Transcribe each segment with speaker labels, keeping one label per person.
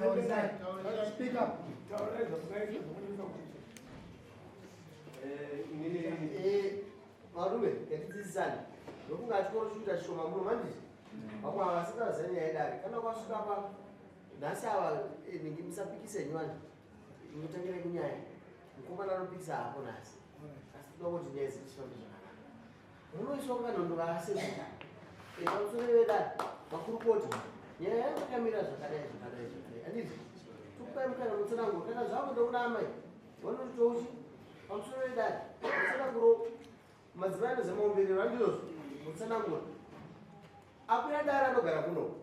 Speaker 1: Speak up.
Speaker 2: Marume, ketitsisana. Ndokungatiko kushuta shoma muno mandisi. Vamwe havasingazani yaidari. Kana kwasvika pa nhasi ava ningimusapikise nywani. Inotengere kunyaya. Mukomana anopikisa hapo nhasi. Asi toda kuti nyaya dzinoshamba zvakanaka. Munoiswa kukanondo vakasezera. Pamusoro vedari, makurukoti. Nyaya yangu yakamira zvakadai. Anditi? Tukupai mukana unotsanangura. Kana zvako ndokuda amai. Vanotouchi. Pamusoro vedari. Mutsananguro. Madzimai anozemaumberero andizvozvo. Mutsanangura. Akuya dara anogara kuno.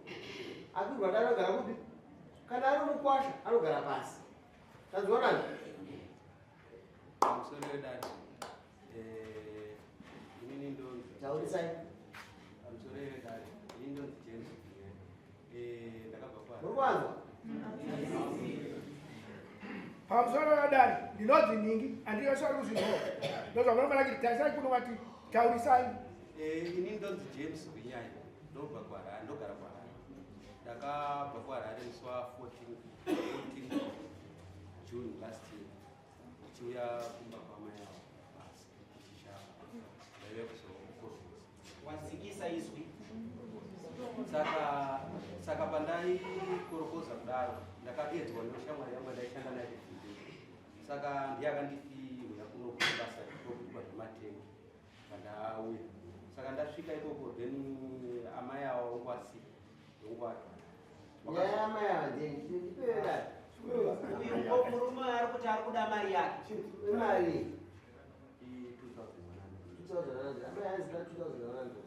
Speaker 2: Akwirwa dara anogara kupi? Kana ari mukwasha anogara pasi. Tazionani?
Speaker 3: Pamusoro vedari. Inini ndo
Speaker 2: taurisai.
Speaker 3: Pamusoro vedari. Inini ndo James. Ndakabva kwa.
Speaker 2: Murikwanzwa?
Speaker 1: Pamusoro vedari ndinodzi ningi andiyosari kuzvinhova. Ndozvamunofanira kuti tarisai kuno vati taurisai.
Speaker 3: Inini ndonzi James Vinyaya. Ndobva kwaHarare, ndogara kwaHarare. Ndakabva kwaHarare musi wa14 June last year. Tichiuya kumba kwamai avo basi tichishava ndaive kuzokorofisa.
Speaker 4: Wadzikisa izwi.
Speaker 3: Saka pandai korokoza kudaro ndakadedzwa neshamwari yangu ndaishanda naye kuFinland. Saka ndiye akanditi uya kuno kubasa rokuba zvematengi pandauya. Saka ndasvika ikoko then amai avo ongwasi ongwata.
Speaker 2: Nyaya amai ava ndipevera.
Speaker 4: Uyu murume ari kuti ari kuda mari yake.
Speaker 2: Mari.
Speaker 3: 2000.
Speaker 2: Amai aizida 2000.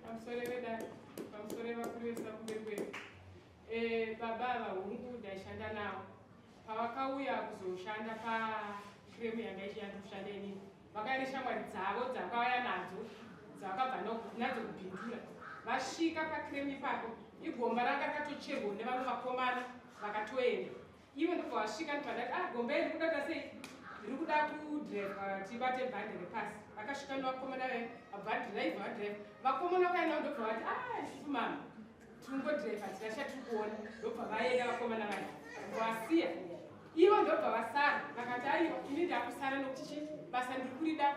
Speaker 5: Pamusoro vedari, pamusoro vakurisa kumberi kwedu. Baba vahungu ndaishanda navo. Pavakauya kuzoshanda pafiremu yandaishanda kushanda inini, vakaenda shamwari dzavo dzakauya nadzo dzavakabva nadzo kubhindura. Vasvika pafiremu ipapo, igomba ranga rakatocherwa nevamwe vakomana vakatoenda. Ivo ndobva vasvika ndipandati gomba iri kuda kuda sei? Ndiri kuda kudhiraivha tibate bhande repasi. Vakasvika nevakomana vabhadhiraivha vadhiraivha. Vakomana vakaenda ndobva vati isusu mama tingodhiraivha tirasha tiri kuona. Ndobva vaenda vakomana vaya vasiya. Ivo ndobva vasara vakati aiwa ini ndakusara nokuti basa ndiri kurida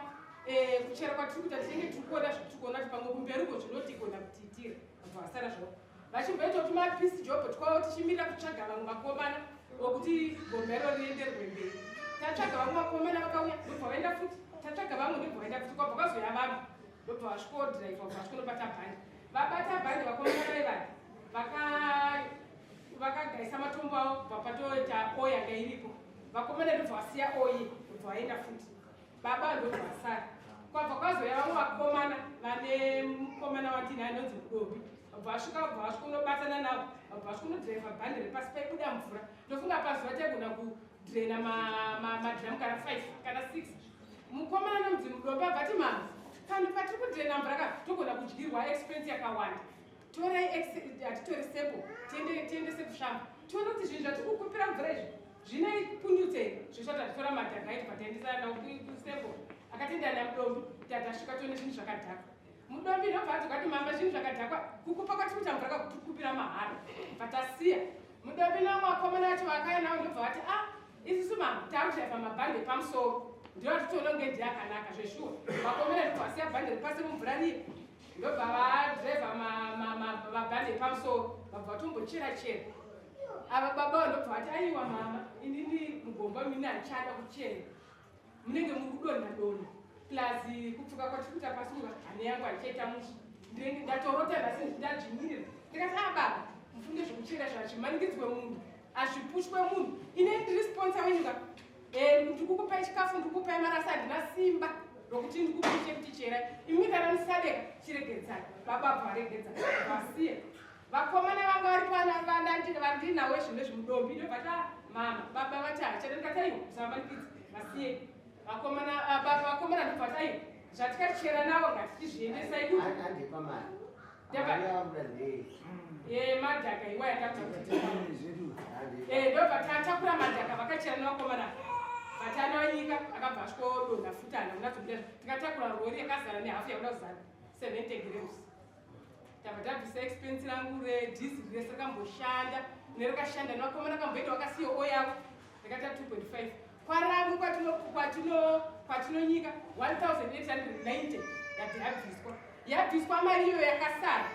Speaker 5: kuchera kwatiri kuita tinenge tiri kuona zvitiri kuona kuti pamwe kumberuko zvinotigona kutiitira. Ndobva vasara zvavo. Vachibvaita kuti mapisi jobho twavo tichimirira kutsvaga vamwe vakomana vokuti gombero rienderwe mberi. Tatsvaga vamwe vakomana vakauya ndobva vaenda futi. Tatsvaga vamwe ndobva vaenda futi kwabva kwazoya vamwe ndobva vasvikodhiraivha kubva vasvikonobata bhande. Vabata bhande vakomana vevati vakagaisa matombo avo kubva patoita oyi yanga iripo. Vakomana ndobva vasiya oyi ndobva vaenda futi. Baba ndobva vasara. Kwabva kwazoya vamwe vakomana vane mukomana watinai anonzi Mudombi. Vabva vasvika vabva vasvikonobatana navo vabva vasvikonodhiraivha bhande repasi paibuda mvura. Ndofunga pazuva taigona kudhirena madhiramu kana 5 kana 6. Mukomana nomudzi Mudombi abvati mama kana patiri kudhirena mvura ka togona kudyirwa expense yakawanda. Torai hatitori sepo tiendese kushamba. Tiona kuti zvinhu zvatiri kukupira mvura izvi zvine pundutse here. Zvishoti hatitora madhaka aiti pataendesana kusepo. Akatenda naMudombi tatasvika tione zvinhu zvakadhaka. Mudombi ndobva atokati mama zvinhu zvakadhakwa kukupa kwatiri kuita mvura kakuti kupira mahara. Patasiya Mudombi namwe vakomana vacho vakauya navo ndobva vati isusu mama taakudhiraivha mabhande epamusoro. Ndio titoona kunge ndiye akanaka zveshuwa. Vakomana ndobva vasiya bhande repasi mumvura riya. Ndobva vadhiraivha mabhande epamusoro vabva vatombochera. Ava baba ndobva vati aiwa mama inini mugomba mini hachada kuchera. Munenge muri kudonha plus kupfuka kwatiri kuita pasi hane yangu hachaita musha. Ndatorota nhasi ndadzvinyirira. Ndikati baba mufunge zvokuchera zvachimanikidzwe munhu hazvipushwe munhu. Ine ndiri sponsor wenyika. Ndikukupai chikafu ndikukupai marasa handina simba rokuti ndikupishe kuti chera. Imi kana musadeka chiregedzai. Baba bvaregedza vasiya. Vakomana vanga vari vandinawo zvinhu zvimudombi ndobvati mama baba vati hachada. Ndikati aiwa musamanikidza vasiye. Vakomana ndobvati aiwa zvatikachera navo ngatichizviendesai duku.
Speaker 2: Andipa mari.
Speaker 5: Madhaka iwa yatakuti. Ndobva tatakura madhaka vakachera navakomana. Vatana wanyika akabva asvodonha futi hana kunatsobudazvo. Tikatakura rori yakazara nehafu yakuda kuzara 70 grams. tabva tabvisa expense rangu redhiziri rese rakamboshanda nerakashanda nevakomana kamboenda wakasiya oil yavo ndakata 2.5 kwarangu kwatinonyika 1890 yabviswa mari iyo yakasara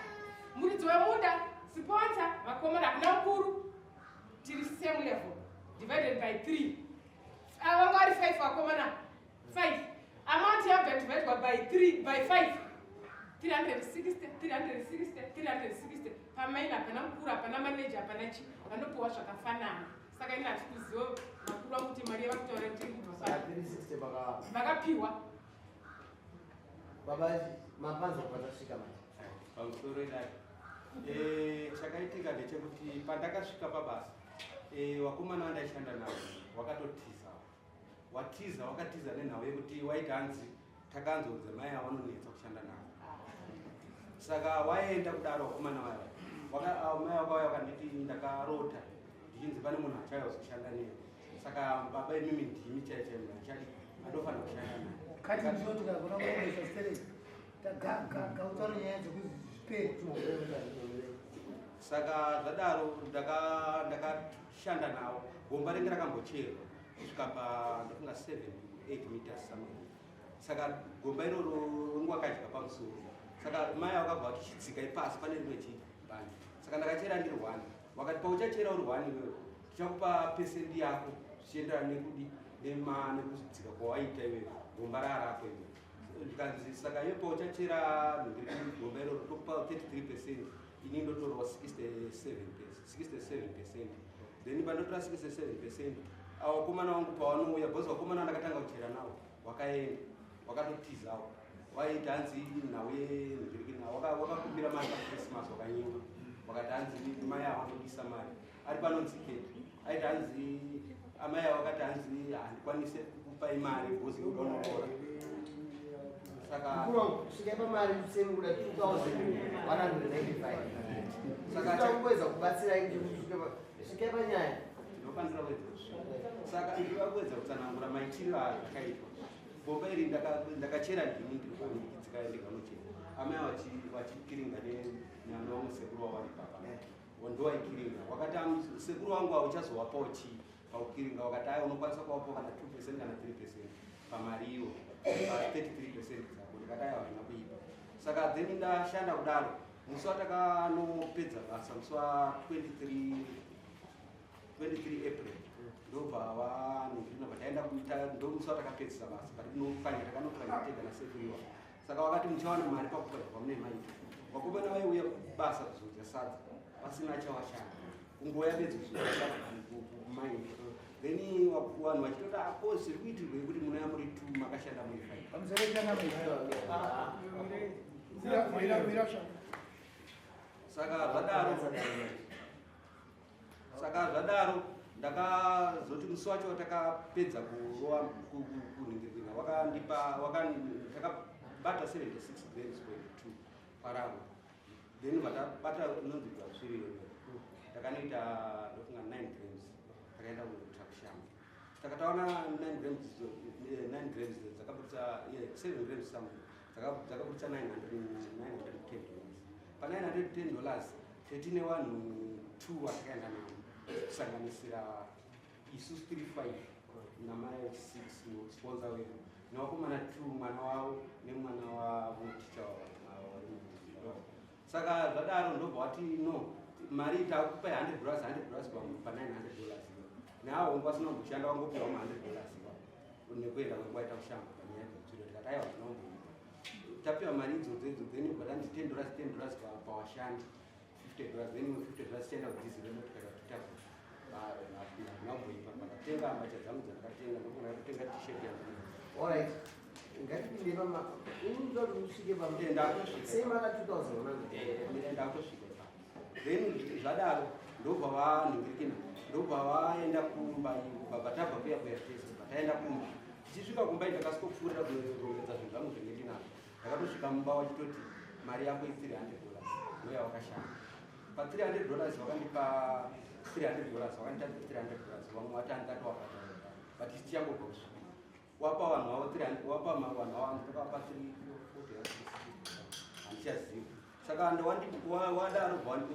Speaker 5: muridzi wemunda sponsor vakomana hakuna mukuru tiri same level divided by 3 vanga vari 5 vakomana 5 amount yabva divided by 3 by 5 360 pamaina hapana mukuru hapana manager hapana chi vanopiwa zvakafanana saka ina hati kuziva makuru vangu kuti mari yavakutaura tiri kubva vakapiwa
Speaker 2: babaji mapanzo kwatasvika manje
Speaker 3: pamusoro idai chakaitika ndechekuti pandakasvika pabasa vakomana vandaishanda navo vakatotiza wakatiza nenhau yekuti waiti hanzi takanzodze mai avanonetsa kushanda navo saka waenda kudaro vakomana vaya mai vakauya vakanditi ndakarota ndichinzi pane munhu achauya kuzoshanda neyo saka baba imimi ndimi chaichaichadi andofanira kushanda naye
Speaker 6: kati ndinoti kakona kuongesa stereti gautaura nyaya dzekuzviperi
Speaker 3: saka zvadaro ndakashanda navo gomba renge rakambocherwa kusvika ndofunga 7-8 meters somewhere saka gomba iroro ngwakadya pamusoro saka mai vakabva vatichidzika ipasi pane rimwe chibhani saka ndakachera ndiri 1 wakati pauchachera uri 1 iwewe tichakupa pesendi yako zvichienderana nekudi nekudzidzika kwawaita iwewe gomba rarako iwewe ndikanzi saka iwe pauchachera gomba iroro tokupa 33%, ini ndotorwa 67%. Then pandotora 67%, vakomana vangu pavanouya bhozi vakomana vandakatanga kuchera navo wakaenda wakatotizawo waiti hanzi nhau yenhirikina wakakumbira mari paChristmas wakanyima wakati hanzi mai avanodisa mari ari panonzi keti aiti hanzi amai avo vakati hanzi handikwanise kukupai mari bhozi ukaonokora saka
Speaker 2: kusvika pamari kusemi kuda 2195 saka takuwedza kubatsira svika panyaya
Speaker 3: ndinofanira kuwedza saka ndikakuwedza kutsanangura maitiriro azvakaitwa gomba iri ndakachera ndini ndiridzika ndikanochera amai vachikiringa nevamwe sekuru wavari papa ndowaikiringa wakati sekuru wangu auchazowapawo chii paukiringa wakati aya unokwanisa kuvapawo kana 2% kana 3% pamari iwo 33% dzako ndikati aya havana kuipa saka then ndashanda kudaro musi watakanopedza basa musi wa23 April ndobva vanhu taenda kuita ndomusi watakapedzisa basa takanopfanya tega nasekuriwa saka wakati muchawana mari pakukwedza kwamune maita vakomana vaiuya basa kuzodya sadza pasina chawashanda kungoya bedzi kuzodya kumaita then vanhu vachitoti ako zviri kuitirwe kuti munoya muri 2 makashanda muri
Speaker 1: 5
Speaker 3: saka zvadaro ndakazoti musi wacho watakapedza kurova kunhingirikina takabata 76 grams per 2 parangu then vatabata unonzi bvasviriyo takanoita ndofunga 9 grams takaenda kunokuta kushamba takataona 9 grams dzakabudisa 7 grams something dzakabudisa $910 pa$910 tetine vanhu 2 vatakaenda navo kusanganisira isusu 35 namai 6 sponsor wedu nevakomana 2 mwana wavo nemwana wavo ticha saka zvadaro ndobva wati no mari takupa $100 pa$900 neavo vangu vasina kumboshanda vangopiwa $100 nekuenda kwenguvaita kushamba panyaya dzekutsiro tikati aiwa zvinomboipa tapiwa mari idzodzo then bvatanzi $10 pawashandi $50 then $50 tienda kudhiziri remotokari vatitaku nakuipa pakatenga mbatya dzangu dzandakatenga ndokona kutenga tisheti yangu
Speaker 2: alright ngatipinde unzoti usvike pasemaka 2000
Speaker 3: ndakutosvika then zvadaro ndobva vanhingirikina ndobva vaenda kumba tabva kuya kuyatesa bataenda kumba tichisvika kumba ndakasvikopfuurira kurongedza zvinhu zvangu zvenge ndinazvo ndakatosvika mumba wachitoti mari yako $300 ndoya wakashanda pa$300 vakandipa $300 vakandipa $300 vamwe vati handikati wapata but tichangobva kusvika wapa vanhu vavo 300 wapa vanhu vavo ndakavapa 340 handichazivi saka wadaro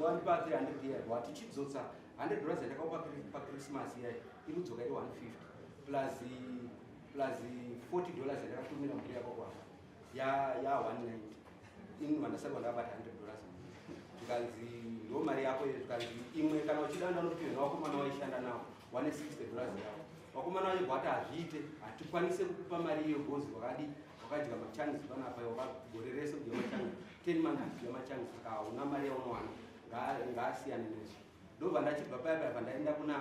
Speaker 3: wandipa 300 years wati chidzotsa $100 yandakaupa paChristmas iya inodzoka iri 150 plus $40 yandakatumira mburi yako kwapa ya 190 ini vandasarwa ndakabata $100 tukanzi ndo mari yako iyo tukanzi imwe kana uchidanda unopiwa nevakomana waishanda navo wane $60 yavo vakomana vacho kwati hazviite hatikwanise kukupa mari iyo gozi wakadya machanisi panapa gore rese kudya machanisi 10 months kudya machanisi saka hauna mari yaunowana ngaasiyane nezvo ndobva ndachibva paya pandaenda kuna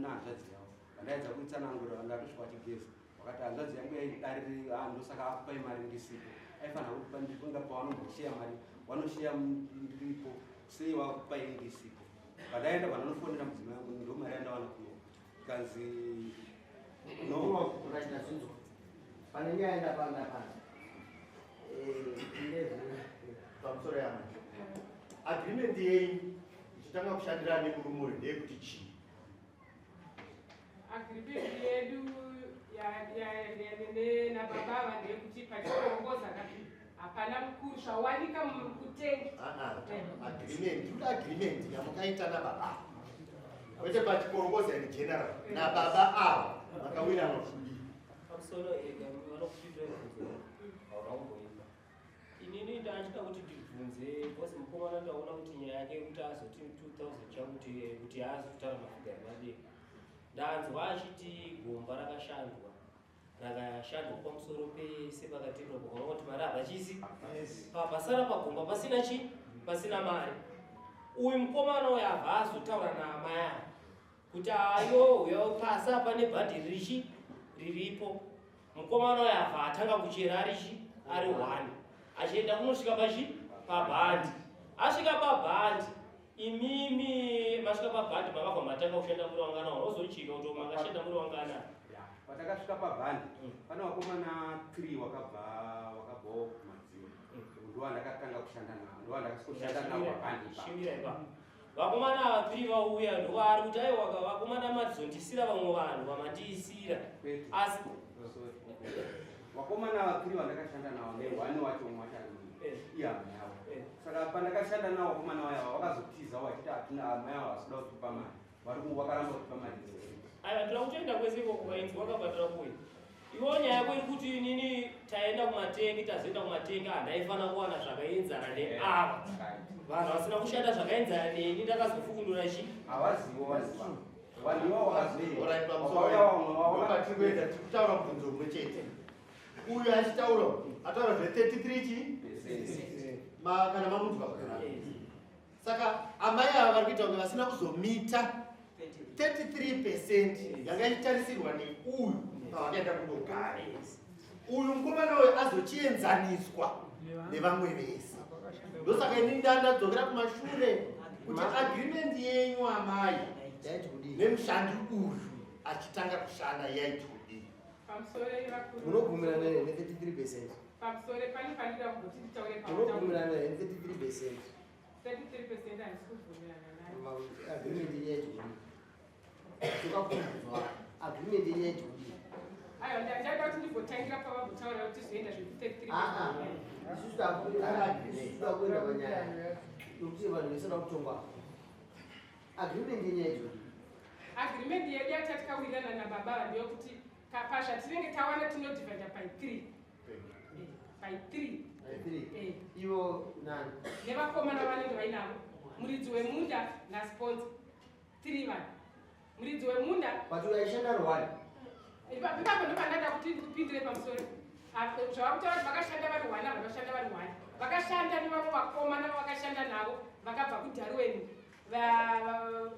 Speaker 3: hanzvadzi yavo vandaedza kuitsanangura ndatosvika chigezi wakati hanzvadzi yangu yaidariri ndosaka akupai mari ndisipo aifanira kuti pandiponga pavanombocheya mari vanosheya ndiripo sei wakupai ndisipo pandaenda vandanofonera mudzimai yangu ndo mari yandawana kuno kanzi
Speaker 2: nourachita zvinzo pane nyaya ndapanda pamusoro yamai agreement yenyu ichitanga kushandira nekurumuri ndeyekuti chii
Speaker 5: agreement yedu nababa ndeyekuti pachikorongoza hapana mukuru zvawanika kutengi
Speaker 2: agreement yamukaita nababa kwete pachikorongoza in general nababa ava vakawirana kudii
Speaker 7: pamusoro haunamboimba inini ndachida kuti ndibvunze bhosi mukomana ndaona kuti nyaya yake yekuti azoti 2000 chakuti kuti azotara mafuga emadeko ndanzwa achiti gomba rakashandwa pamusoro pesepakatemwa kuona kuti mari havachisi pasara pagomba pasina mari uyu mukomana uyu abva azotaura naamai avo kuti ayo pasa pane bhadhi riripo mukomana uyu abva atanga kuchera ari 1 achienda kunosvika pabhandi asvika pabhandi imimi masvika pabhandi makabva matanga kushanda muri wangana unozochika kuti makashanda muri wangana
Speaker 3: patakasvika pabhandi pane vakomana 3 wakabvawo kumadziva ndowandakatanga kushanda navo ndowandakasoshanda navo pabhandi vakomana 3 vauya ndovari kuti aiwa vakomana madzondisira vamwe vanhu vamandiisira asi vakomana 3 vandakashanda navo ne1 wacho mwachari ihama yavo saka pandakashanda navo vakomana vaya vakazotiza vachiti hatina hama yavo vasida kutupa mari vakaramba kutupa mari
Speaker 7: aiwa toda kutoenda kwese ikoko kainzi wakabhatira kuya iwo nyaya yako iri kuti inini taenda kumatengi tazoenda kumatengi handaifana kuwana zvakaenzana neava vanhu vasina kushanda zvakaenzana neni ndakazofukundura chi
Speaker 3: havazivo
Speaker 2: vakatiroenda tiri kutaura mubvunzo umwe chete uyu achitaura ataura zve33 chi kana mamunzwa saka amai ava vari kuita kunge vasina kuzomita 33% yanga ichitarisirwa neuyu pavakaenda kundogara uyu mukomana uyu azochienzaniswa nevamwe vese ndosaka ini ndadzokera kumashure kuti agreement yenyu amai nemushandi uyu achitanga kushanda yaiti kudii munobvumirana ne33%?
Speaker 5: pamusoro panofanira kuti titaure
Speaker 2: munobvumirana ne33%?
Speaker 5: 33% handisi kubvumirana nayo
Speaker 2: agreement yaiti kudii tukabvunzwa agreement yaiti kudii
Speaker 5: aiwa ndada kuti ndigotangira pavabutaura kuti zvoenda zve33
Speaker 2: isusu takuenda panyaya yokuti vanhu vesada kutongwa agreement yenyaya icho
Speaker 5: agreement yedu yatatikawirana nababa ndeyokuti pazvatinenge tawana tinodhivhaida pai3
Speaker 2: ivo nani
Speaker 5: nevakomana vanenge vainavo muridzi wemunda nasponsa 3 vanhu muridzi wemunda
Speaker 2: but uyaishanda rwani
Speaker 5: ipapo ndopandada kuti ndikupindire pamusoro zvava kutaura kuti vakashanda vari 1 ava vashanda vari 1 vakashanda nevamwe vakomana vavakashanda navo vakabva kudharweni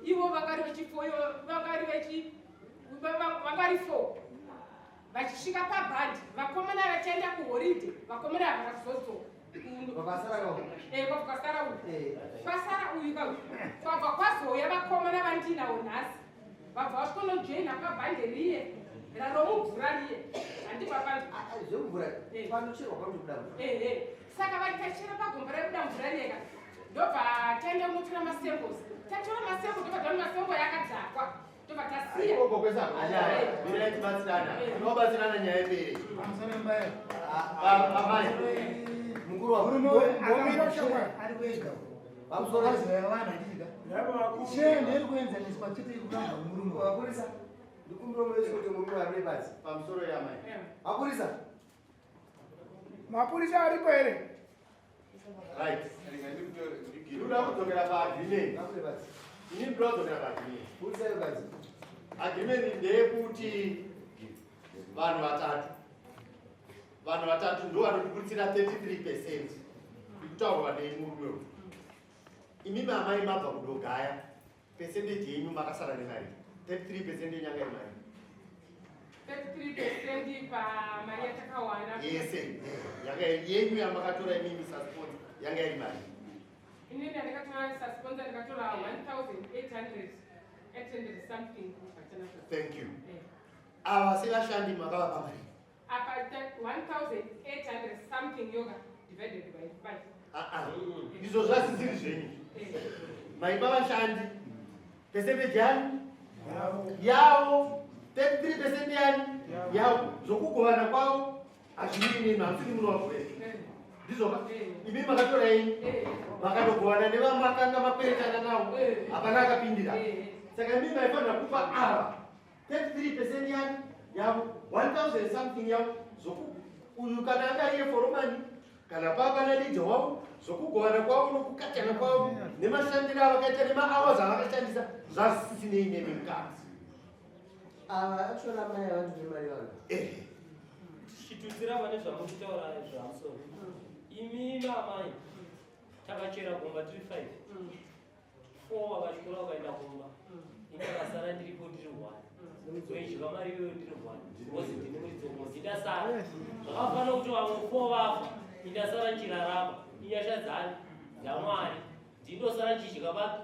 Speaker 5: ivo vakari vechifoyo vakari 4 vachisvika pabhandi vakomana vachaenda kuhoridhe vakomana ava vakazodzoka kwasara uyu kwasara uyu kwabva kwazouya vakomana vandinawo nhasi vabva vasvikonojoina pabhande riye raromubvura riye handibva saka vatachera pagomba rekuda mvura riyeka ndobva taenda unotora masembos tatora masembo ndobva taona masembo yakadzakwa ndobva tasiya
Speaker 2: tibatsirana nyaya mberi mukuru wa
Speaker 6: murume
Speaker 1: Momiro shamwari.
Speaker 6: ari wega
Speaker 2: pamusoro
Speaker 6: azoya vana ndichika chende kuenzaniswa chete kuramba murume
Speaker 2: wapurisa ndikumbira mwezi kuti murume ari basi pamusoro yamai apurisa
Speaker 1: Mapurisa aripo here.
Speaker 8: Right. Ndikuda kudzokera paagreement.
Speaker 2: apure basi
Speaker 8: Ini ndikuda kudzokera paagreement.
Speaker 2: purisa yo basi
Speaker 8: Agreement ndeyekuti vanhu vatatu ndo vanotiburisira 33% ikutaurwa nemurume. Imimi amai mabva kudogaya percentage yenyu makasara nemari 33% yenyanga yemari.
Speaker 5: 33% pamari yatakawana.
Speaker 8: Yese yanga yenyu yamakatora imimi suspense yanga iri mari.
Speaker 5: Inini ndakatora suspense ndakatora 1,800 something.
Speaker 8: Thank you. Ava sevashandi makavapa mari.
Speaker 5: Apa 1,800 something yoga divided by 5.
Speaker 8: Izvo zvazvisiri zvenyu. Maipa vashandi percentage yanyu yavo 33% yanyu yavo zvokugovana kwavo hazviri nemi hamusiri munovavurei ndizvoka imi makatora yenyu makadogovana nevamakanga makweretana navo hapana akapindira saka imi maifanira kupa ava 33% yanyu yavo 1,000 something yavo uyu kana angariye foromani kana papa nadija wavo zvokugovana kwavo nokukatana kwavo nemashandiro avakaita nemahours avakashandisa zvasisinei nemi mukadzi
Speaker 2: ava actually amai avantu nemari vano
Speaker 7: tichitutsira pane zvamutitaura zvamusoro imi mamai takachera gomba tiri 5 4 vakachikura vakaenda kumba indakasara ndiripo ndiri 1 weidya mari iyoyo ndiri 1 bhozi ndine muridzomo ndindasara zvakafanira kuti vamwe 4 vafa indasara nchirarama inyasha dzamwari ndindosara nchidya vake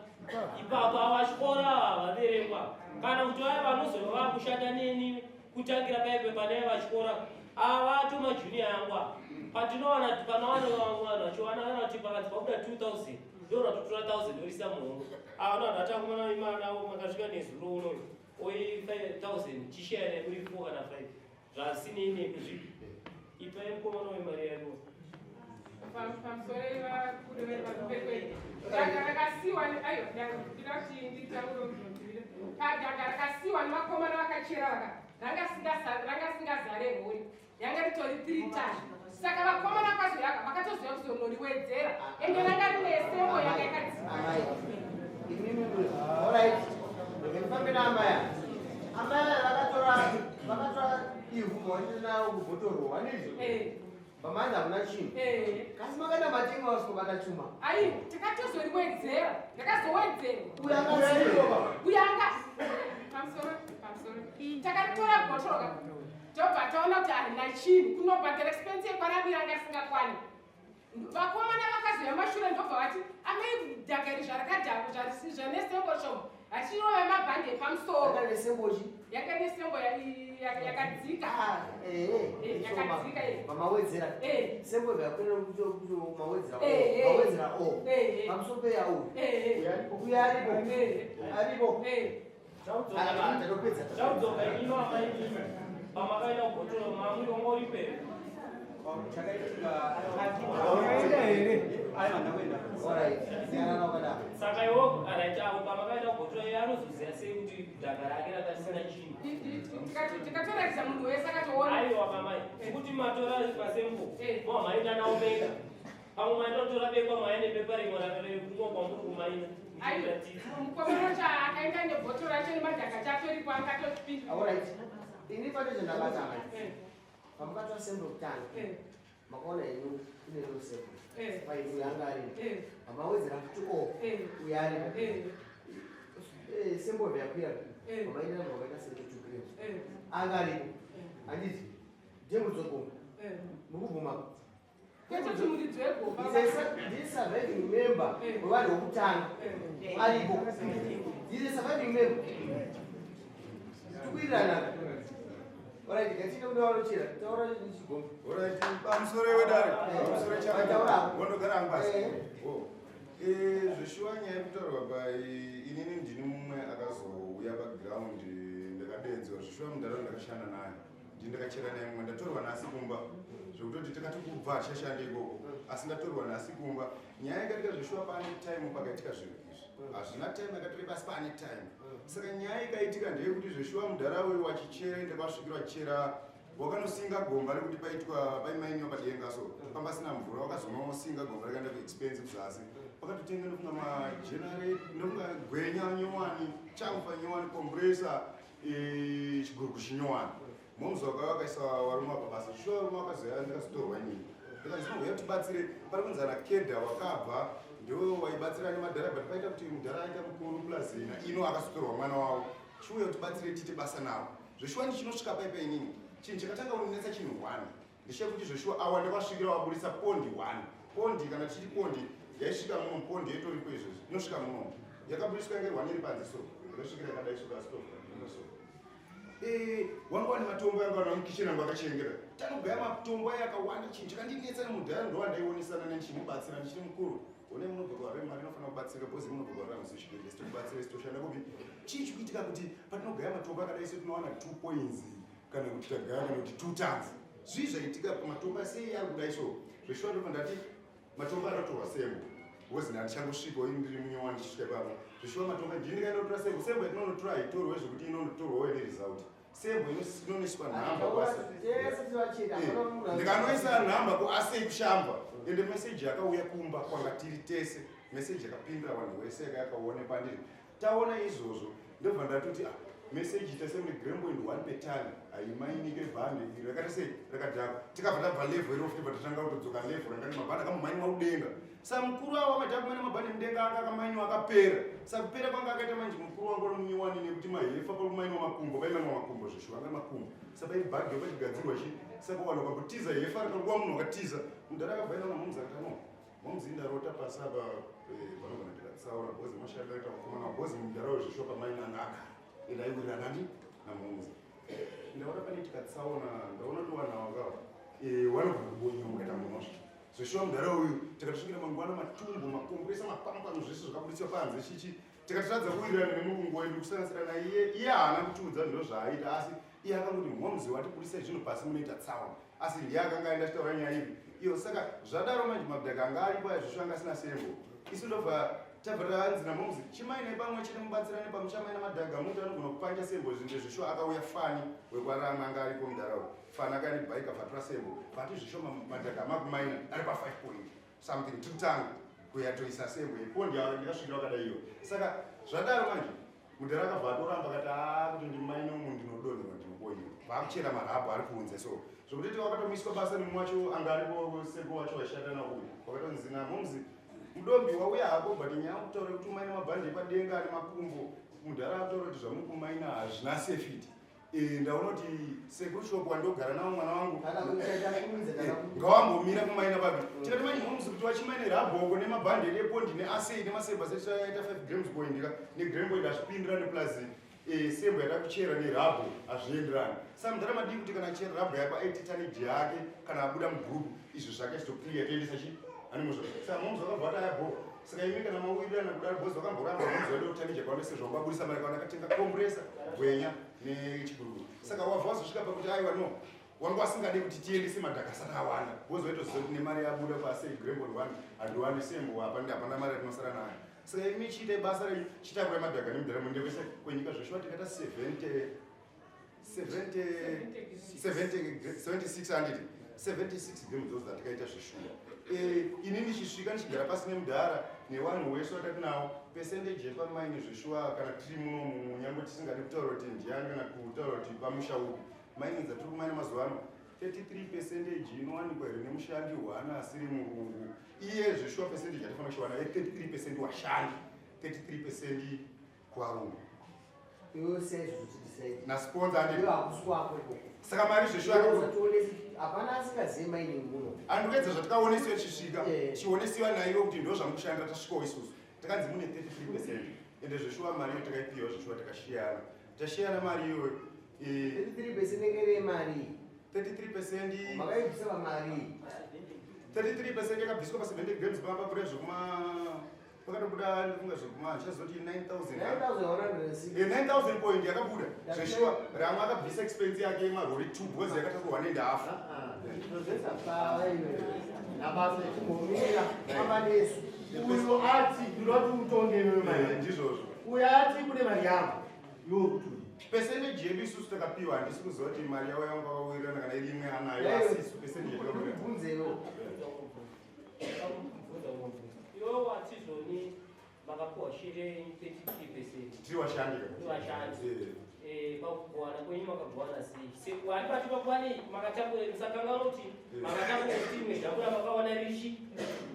Speaker 7: ipapo avachikora vaverekwa kana kuti vaya vanozova vakushanda neni kutangira paipe panai vachikora avato majunior yangu patinowana panawanhu vachiwana kuti pakati pakuda 2,000 ndoratotora 1,000 orisa muhongo avano vanhu vatangumanai manavo makasvika nezuro uno oi 5,000 chishayana muri 4 kana 5 zvasinei nemi zvipi ipai mukomana wemari yanu
Speaker 5: pamusoro vakureveri vakupekwei dhanga rakasiwa aiwa ndinoti nditauromuvile dhanga rakasiwa nemakomana vakachera vaka ranga singazare rori yanga ritori 3 times saka vakomana kwazoyaka vakatoziva kuzonoriwedzera ende ranga rine sembo yanga yakadzima
Speaker 2: ndifambe naamaya amaya vakatora ivhu mawandirinawo kubhotoro wanizvo pamanzi hamuna chinhu kasi makaenda matenga wasokobata chuma
Speaker 5: ai takatozoriwedzera ndakazowedzera uyanga pamusoro takaritora bhotoro tobva taona kuti harina chinhu kunobhadhara expense yekwanamira anga risingakwane vakomana vakazoya mashure ndobva vati amai dhagari zvanesembo shomo achirova mabhandi epamusoro yanga nesembo yakadzika
Speaker 2: pamawedzera sembo vyakwenda mawedzera o pamusoro peyau uya aripo
Speaker 7: chaudzoka inino amainini pamakaenda kubhotoro mamwiro ngoripe saka iwo araitavo pamakaenda kubhotoro iye anozoziva sei kuti dhaka rake rakasina chinhu
Speaker 5: tikatoratidza munhu wese akatoona
Speaker 7: aiwa pamai kuti matora masembo mamhainda nawo beka pamwe mainotora bekwa mwaya nepepa rimwe rakumwa kwamuri kumaina
Speaker 5: mukomana chaakaenda nebhotoro racho nemadhaka chatoripo akatopinda
Speaker 2: ini pane zvendabatama pamukatora sembo kutanga makaona inu ine ro sembo painu yanga arimo pamawedzera kuti o uya arimo sembo vyakwira pamainira makaita sembo tukrem anga arimo handiti ndemudzokomba mukubvuma ndiri surviving member wevanhu vokutanga aripo ndiri surviving member tikuirirana Alright, katika unawalochera, taura chigombe.
Speaker 9: Alright, pamusoro wedare. Pamusoro chakataura. Wondogara ngwasi. Zveshuwa nyaya yekutaurwa inini ndini mumwe akazouya paground ndakadedzwa zveshuwa munharaunda ndakashanda naye. ndakachera naye mumwe ndatorwa nasi kumba zvokutoti takati kubva achashanda ikoko asi ndatorwa nasi kumba nyaya yakaitika zveshuwa paane time pakaitika zvinhu izvi hazvina time yakatoreba asi paane time saka nyaya ikaitika ndeyekuti zveshuwa mudhara uyu wachichera ende kwasvikira wachichera wakanosinga gomba rekuti paimainiwa padenga so pambasina mvura wakazonosinga gomba rakaenda kuexpensive zasi pakatotenga ndofunga magenerate ndofunga gwenya nyowani chamfa nyowani compressor chiguruku chinyowani momzi wakaisa warume pabasa shuwa varume vakazoya ndakazotorwa nyika ndikazinohuya tibatsire pari kunzana kedha wakabva ndo waibatsira nemadhara but paita kuti mudhara aita mukuru plazina ino akazotorwa mwana wavo chiuya kuti batsire tiite basa navo zveshuwani chinosvika paipa inini chinhu chakatanga kunonetsa chinhu 1 ndechekuti zveshuwa awa ndakasvikira wabudisa pondi 1 pondi kana tichiti pondi yaisvika muno pondi yetoripo izvozvi inosvika muno yakabudiswa yange 1 iri panze so ndosvikira yakadai suka stove wanga wane matombo yanga wana mukicheni angu akachengera tanogaya matombo aya akawanda chinhu chakandinetsa nemudhara ndowandaiwonesana nendichimubatsira ndichiti mukuru one munobva mari inofanira kubatsira bhozi munobva kwaramisishipende sitokubatsira sitoshanda kubi chii chikuitika kuti patinogaya matombo akadai se tinowana 2 points kana kuti tagaya kana kuti 2 tons zvii zvaitika pamatombo sei ari kudai so zveshuwa ndopa ndati matombo anotorwa sembo wozi handichangosvikawo ndiri munyowani ndichisvika ipapo zveshuwa matombo ndinikaenda kutora sembo sembo yatinonotora haitorwe zvekuti inonotorwawo neresult sembo inoneswa nhamba ndikanoisa nhamba kuasei kushamba ende meseji yakauya kumba kwanga tiri tese meseji yakapindira vanhu vese yakaona pandiri taona izvozvo ndobva ndatoti meseji tese mune gremboind 1 petani haimainike bhande iri rakati sei rakadhakwa tikabva tabva levho irofuti patatanga kutodzoka levho rangati mabhande akamumainiwa mudenga sa mukuru avo amadhaka kumaina mabhande mudenga anga akamainiwa akapera sa kupera kwanga akaita manje mukuru wangu uri munyiwani nekuti mahefa pakumainiwa makumbo paimainiwa makumbo zveshuwa anga makumbo sa paibhadhi pachigadzirwa chi saka vanhu vakutiza hefa rikakuwa munhu wakatiza mudhara akabva ina mamumzi akatano mamumzi indarota pasaba vanogona tikatsaura bhozi mashaka aita kukomana bhozi mudhara wezveshuwa pamaina anaka ndaiwira nani namumzi ndaona pane tikatsaona ndaona towana wakawa wanogona kubonyewa ukaita munosva zveshuwa mudhara uyu tikatosvikira mangwana matumbu makompresa mapambano zvese zvakabudiswa panze chichi tikatotadza kuwirirana nemurungu wedu kusanganisira naiye iye haana kutiudza ndo zvaaita asi iye akangoti mumzi watibudisai zvinhu pasi munoita tsaona asi ndiye akanga aenda achitaura nyaya iyi iyo saka zvadaro manje mabhudhaka anga aripo zveshuwa anga asina sembo isu ndobva tabva taanzira momzi chimainai pamwe chete mubatsirane pamuchamaina madhaga muti anogona kupanja sembo zvinhu zveshuwa akauya fani wekwarama anga aripo mudharawo fani akaenda bhaika fatura sembo pati zveshuwa madhaga amakumaina ari pa 5 point something tikutanga kuyatoisa sembo yepondi ndikasvikira wakadai iyo saka zvadaro manje mudhara akabva atoramba akati kuti ndimaine umu ndinodonherwa ndinoboiwa vaakuchera marabhu ari kunze so zvokuti wakatomiswa basa nemumwe wacho anga aripo seko wacho waishanda nauyu wakatonzi namomzi mudombi wauya hako but nyaya kutaura kuti umaine mabhande epadenga ane makumbo mudhara akutaura kuti zvamukumaina hazvina safety ndaona kuti sekushop wandogara nawo mwana wangu ngawambomira kumaina papi tikati manje momzi kuti wachimaine rabhoko nemabhande epondi neasei nemasembo aseaita 5 grams kuendeka negremboid azvipindirane plus sembo yatakuchera nerabho hazvienderani sa mudhara madii kuti kana achera rabho yapa 8 tani yake kana abuda mugrupu izvo zvake zvitokliya toendesa chi animozvo saka momzi wakabva atayabho saka imi kana mauwirirana kudaro bhozi wakamboramba momzi wade kutani chakawandese zvawabudisa mari kawana katenga kompresa gwenya nechiguruguru saka wabva wazosvika pakuti aiwa no wanga wasingade kuti tiendese madhaka saka awanda bhozi waitoziva kuti nemari yabuda pasei grembol 1 handiwani sembo hapana mari yatinosara nayo saka imi chiitai basa renyu chitakura madhaka nemudhara mundevese kwenyika zveshuwa tikata 76 grams dzozi dzatikaita zveshuwa ini ndichisvika ndichigara pasi nemudhara nevanhu wese watati nawo percentage yepamaini zveshuwa kana tiri munomu nyangwe tisingadi kutaura kuti ndiani kana kutaura kuti pamusha upi maini dzatiri kumaina mazuva ano 33% inowanikwa here nemushandi hwana asiri murungu iye zveshuwa percentage yatifanira kuchiwana 33% washandi 33% kuvarungu nasponza saka mari zveshuwa
Speaker 2: hapana asingazivi maini muno
Speaker 9: andikuedza zvatikaonesiwa chisvika chionesiwa naivo kuti ndo zvamukushandira tasvikawo isusu takanzi mune 33% ende zveshuwa mari iyo takaipiwa zveshuwa tashiyana mari iyo
Speaker 2: 33% engere mari
Speaker 9: 33%
Speaker 2: makaibvisa mari
Speaker 9: 33% yakabviswa pa 70 grams pamba pure zvekuma pakatobuda ndifunga zvekumana chazoti 9,000
Speaker 2: 9,106
Speaker 9: 9,000 point yakabuda zveshuwa ramwe akabvisa expense yake yemarori 2 bhozi yakatakurwa 1.5
Speaker 2: nabasa echingomira amanesu uyo ati ndinoti utonge mari
Speaker 9: ndizvozvo
Speaker 2: uyo ati kune mari yangu yokutu
Speaker 9: percentage yedu isusu takapiwa handisi kuziva kuti mari yavo yangu vakawirirana kana iri imwe anayo asi isu percentage
Speaker 2: bvunzeyo
Speaker 7: iwo watizvoni makapiwa shere 33%
Speaker 9: tiri vashandi
Speaker 7: pakuwana kwenyu makagwana sei wani pati papani makatamusakanga kuti makatakutimwe zvakura makawana richi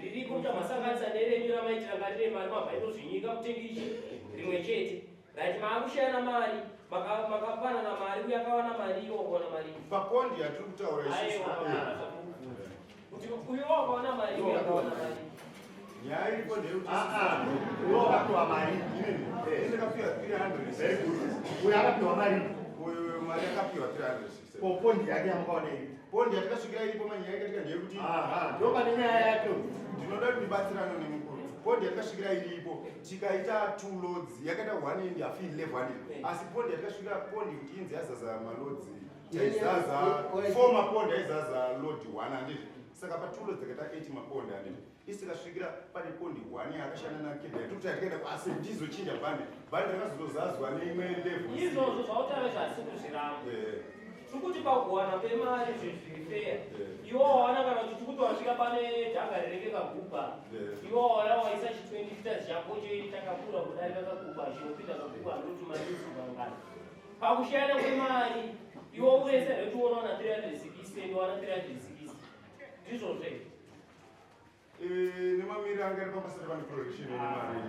Speaker 7: ririko kuti masanganisa nerenyu ramaitira ngatire mari mabvaitozvinyika kutengishi rimwe chete right maakushayana mari makapanana mari uye akawana mari iwo wakawana mari
Speaker 9: papondi yatiri kutaura
Speaker 7: kuti uyo wakawana mari uye akawana mari
Speaker 9: nyaya iripo ndeyekuti
Speaker 2: uyo wakapiwa mari
Speaker 9: ndakapiwa 300
Speaker 2: uyo akapiwa mari
Speaker 9: uyo mari akapiwa 300
Speaker 2: popondi yake yamakaona iri
Speaker 9: pondi yatakasvikira iripo manyaya yakatika ndeyekuti
Speaker 2: ndo pane nyaya yacho
Speaker 9: ndinoda kuti ndibatsirana nemukuru pondi yatakasvikira iripo tikaita 2 loads yakaita 1.5 11 asi pondi yatakasvikira pondi kuti inzi yazaza malodzi taizaza former pondi aizaza load 1 handizvo saka pa 2 loads dzakaita 8 mapondi handizvo isikasvikira pane pondi 1 yakashanda nakeda yatokuti atikaenda kwasi ndizochinja bhandi rakazozazwa neimwe level
Speaker 7: izvozvo zvautaura zvasi kuzviramba tikuti pakuwana kwemari zvezvirifeya iwo wawana kana kuti tikuti wasvika pane dhanga rirenge kagupa iwo wawana waisa chi20 liters chako chakakura kudarika kagupa chinopinda kagupa andoti mari isungangana pakushayana kwemari iwo urese rekuti unowana 360 ndowana 360 ndizvozve
Speaker 9: nemamiri anga ari pambasa pane production nemari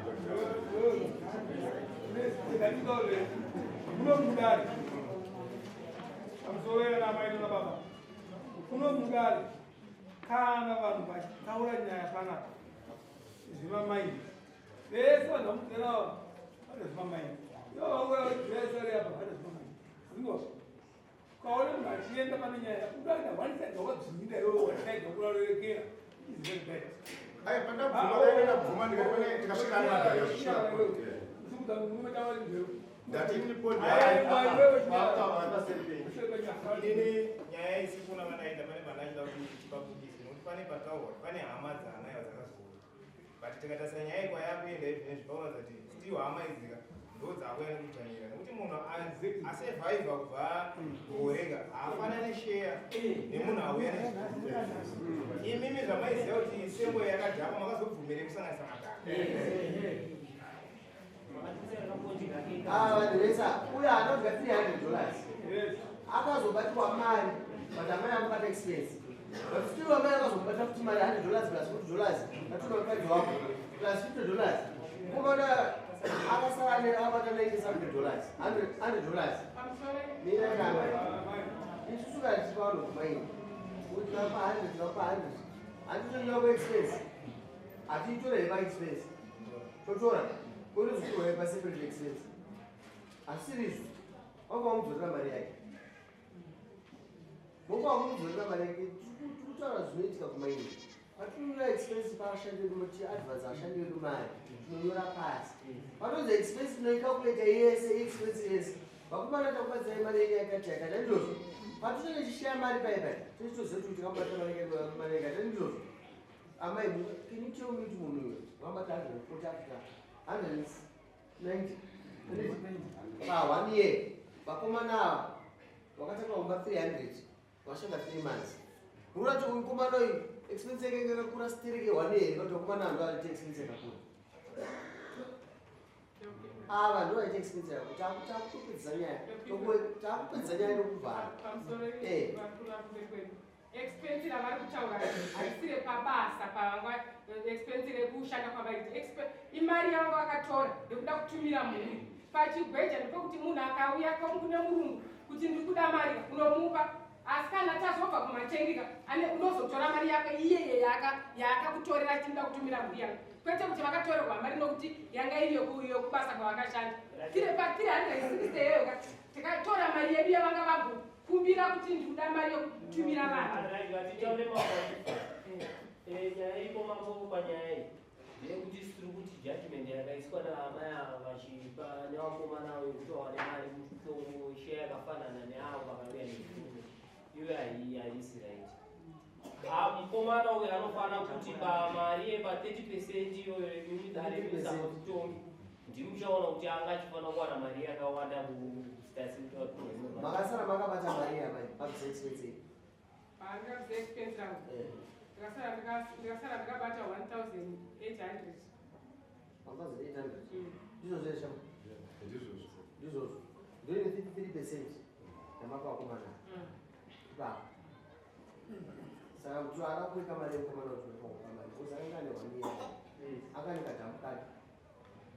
Speaker 1: kunomudari amuzovera namaino nababa kunomudari kana vanhu vachitaura nyaya panapa zvivamaini vese vanhu vamuterawo vane zvivamaini ivo vaura vesari apa vane zvivamaini zvingo kaone munhu achienda pane nyaya udaina wanisaidza wadzimira iwe wasaidza kurarerekera izvezvet
Speaker 9: ai pandabvuma ndikapane tikasvika nemadhari ndatini pondi
Speaker 10: ini nyaya isikuna vanaita pane vanaita kuti chipabudisi nokuti pane pataurwa pane hama dzanayo dzakazoura but tikatarisa nyaya ikwayakuenda izvinezvi paona zati stiwo hama idzika ndo dzakuenda kutanyira nokuti munhu asevhaivha kubva gorega haafanane sheya nemunhu auya imimi zvamaiziva kuti sengo yakadhakwa makazobvumire kusanganisa madhaka
Speaker 2: vanhu vese uyo anodya $300 akazobatirwa mari but amai amukata expense but still amai akazobata kuti mari $100 plus $40 natuna mukadzi wako plus $50 kumaona akasara neakabata $97 $100 isusu kana tichipaano kumaini kuti vapa 100 vapa 100 handitotora kuexpense hatiitora yepa expense totora korizotorwa yepa separate expense asirizvo wanga wamudzorera mari yake wanga wamudzorera mari yake tikutaura zvinoitika kumaini patinotora expense paashandi vedu moti advance ashandi vedu mari tinonyora pasi patonzi expense tinoikalkuleta yese expense yese vakumana takubatsirai mari yenyu yakati yakati ndizvozvo patinenge tichishaya mari paipai tichitoziva kuti tikabata mari yakati ndizvozvo amai can you tell me kuti munhu uyo wabata 140 after 190 pa 1 year vakomana ava vakatanga kumba 300 vashanda 3 months urati uyu mukomana uyu expense yake yakakura sitereke 1 year kuti vakomana ava vaite expense yakakura ava ndo vaite expense yako takupedzisa nyaya takupedzisa nyaya nokuvhara
Speaker 5: expense ravari kutaura haisire pabasa pavangwa expense rekushanda kwavaita imari yavo vakatora yekuda kutumira mhuri pachigweja ndopokuti munhu akauya kune murungu kuti ndiri kuda mari unomupa asi kana tazobva kumatengika unozotora mari yako iyeye yaakakutorera chinoda kutumira mhuri yako kwete kuti vakatorerwa mari nokuti yanga iri yokubasa kwavakashanda tiri pa360 iyoyo tikatora mari yedu yavanga vakumbira kuti ndikuda mari yokutumira vanhu
Speaker 7: nyaya iko mambo panyaya iyi ndeyekuti tiri kuti judgment yakaiswa naamai ava vachipa nevakomana vekuti vawane mari mutongo sheya yakafanana neavo vakauya nefume iyo haisi right. Mukomana uyu anofanira kuti pamari yepa 30% iyoyo imidare misamo mutongi ndimuchaona kuti anga achifanira kuwana mari yakawanda
Speaker 2: makasara makabata mari yamai pakuseexpense
Speaker 5: paangakuseexpense rangu ndikasara ndikabata 1800
Speaker 2: ndizvo zvesha ndizvozvo ndoine 33% yamakawakomana ipapo saka kuti akakuika mari yemukomana kuti unopakukamari bcause akanga ane 1 year akanikadhambu kake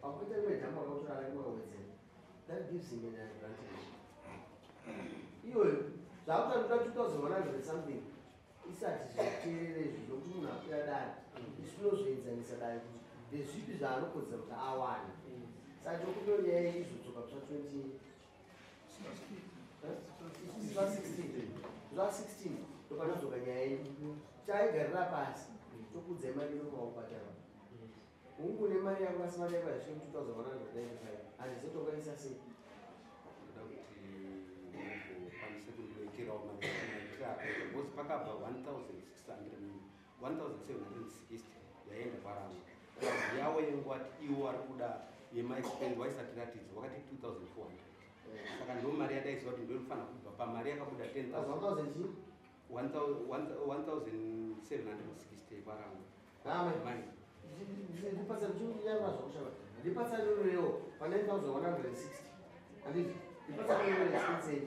Speaker 2: pakuita rimwe dhambu akakutora akarimwawedzera that gives him an advantage. Iyoyo zvakutanduka 2100 something isati zviteerere izvo kuti munhu akwira dare isinozvoenzanisa dare kuti ndezvipi zvaanokodzera kuti awane saka tokuto nyaya izodzoka kusa 16 topanodzoka nyaya yedu chaigarira pasi tokudzai mari inomaopatarwa ungu nemari yako asi mari yako yasvika 2195 handizotongaisa sei
Speaker 3: because pakabva 1760 yaenda parama yavo yengwati iwo ari kuda yemaexpense waisati ratidza wakati 2400 saka ndo mari yadaiziva kuti ndoinofanira kubva pamari yakabuda 10,000 1760 parama
Speaker 2: ndipatsa ndichinyarwa zvakushava ndipatsa ndorewo pa 9160 handiti ndipatsa ndorore expense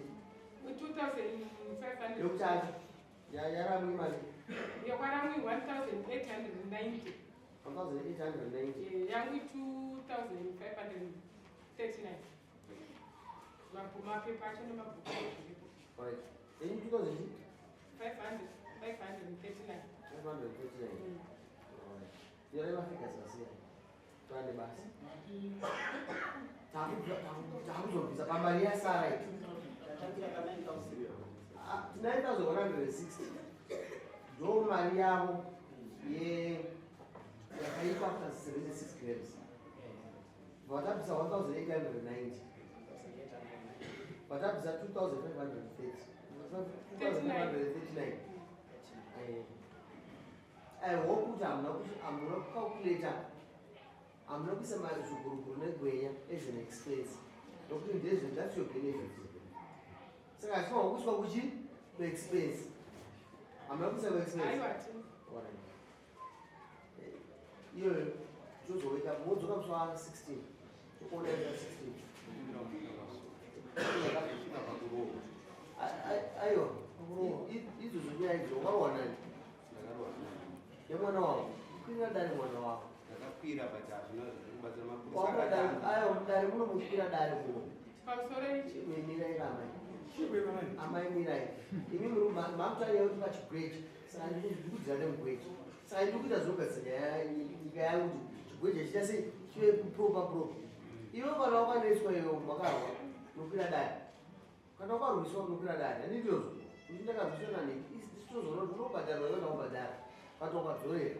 Speaker 5: 2500
Speaker 2: yokuchacha yaramwi mari
Speaker 5: yakwaramwi 1890
Speaker 2: 1890
Speaker 5: yangu 2539 mapepa acho nemabhuku
Speaker 2: right enyu 2000
Speaker 5: 539
Speaker 2: yoreva fika zasiya twane basi takuzobvisa pamari yasara iti 9160 ndo mari yavo yakaipa after 76 grams vatabvisa 1890 vatabvisa 2539 I hope kuti hamuna kucalculata hamuna kuisa mari zviguruguru negwenya as an expense nokuti ndezvo that's your benefit saka achifanwa kuiswa kuchi kuexpense hamuna kuisa kuexpense iyoyo tozoweka modzoka kuswa 16 tokuona 16 aiwa izvozvo nyaya idzo wawanani yemwana wavo kwira dare mwana wavo
Speaker 3: ndakakwira but
Speaker 2: dare munomukwira dare muno
Speaker 5: pamusoro ichi
Speaker 2: mirai ramai amai mirai imi mamutanya kuti pachigwechi saka ndikudzira nemugwechi saka ndikuita zvogatsanya nyika yangu kuti chigwechi chita sei chive proper ivo kana wakanoiswa iyo makarwa nokwira dare kana wakarwiswa nokwira dare handindizvo kuti ndakarwiswa nani isitozona kuti unobhadharwa iwo naubhadhara patokadzorera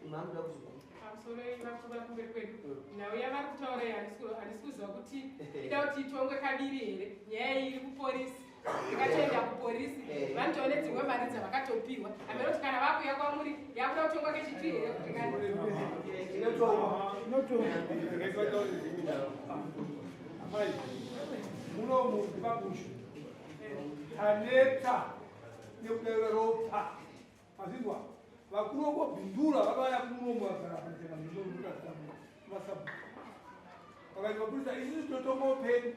Speaker 2: imamuda kuti
Speaker 5: pamusoro ivakuvara kumberi kwedu nauya vari kutaura handisi kuziva kuti ida kuti itongwe kabiri here nyaya iyi iri kuporisi ikatoenda kuporisi vanotoo nedzimwe mari dzavakatopiwa hamene kuti kana vakuya kwamuri yakuda kutongwa kechitiri here
Speaker 1: munomu pabushu aneta nekudeveropa mazvizwa vakuru vokobhindura vakauya kumunomu vagarapaitena masabu vakati vapurisa isi totombopeni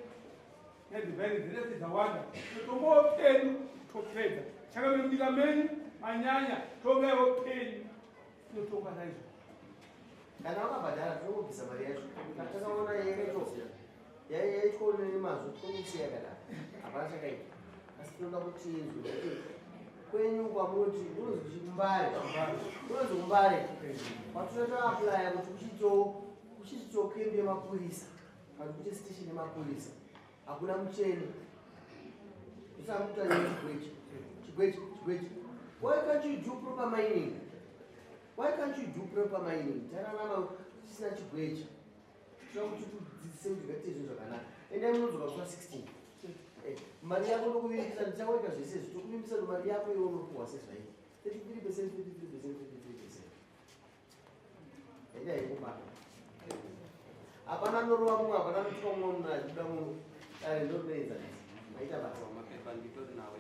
Speaker 1: nedivhairi dziresi dzawanda totombopeni topedza chakamiri munyika menyu manyanya tongaivo peni tinotonga saizvo
Speaker 2: kana wakabhadhara tinongobvisa mari yacho takaona yaitwa nemazvo tikomisiya kadaro hapana chakaita asi tinoda kuti inzwi kwenyu kwamunoti unonzi kumbare unonzi kumbare kwatotoaplya kuti kuchitito kembi yemapurisa kana kuti station yemapurisa hakuna mucheni usamutanya chigwechi why can't you do proper mining why can't you do proper mining taranama tisina chigwecha toda kuti tidzidzise kuti ngaite zvinhu zvakanaka ende munodzoka kuva 16 mari yako nokuvimbisa ndichawaita zvese zvitokuvimbisa kuti mari yako iwe unopuhwa sezvaiti 33%, 33%, 33%. Ende haikubata hapana norova mumwe hapana notuka mumwe munhu achibuda munhu dare ndonoedza maita basa
Speaker 3: mapepa nditori nawe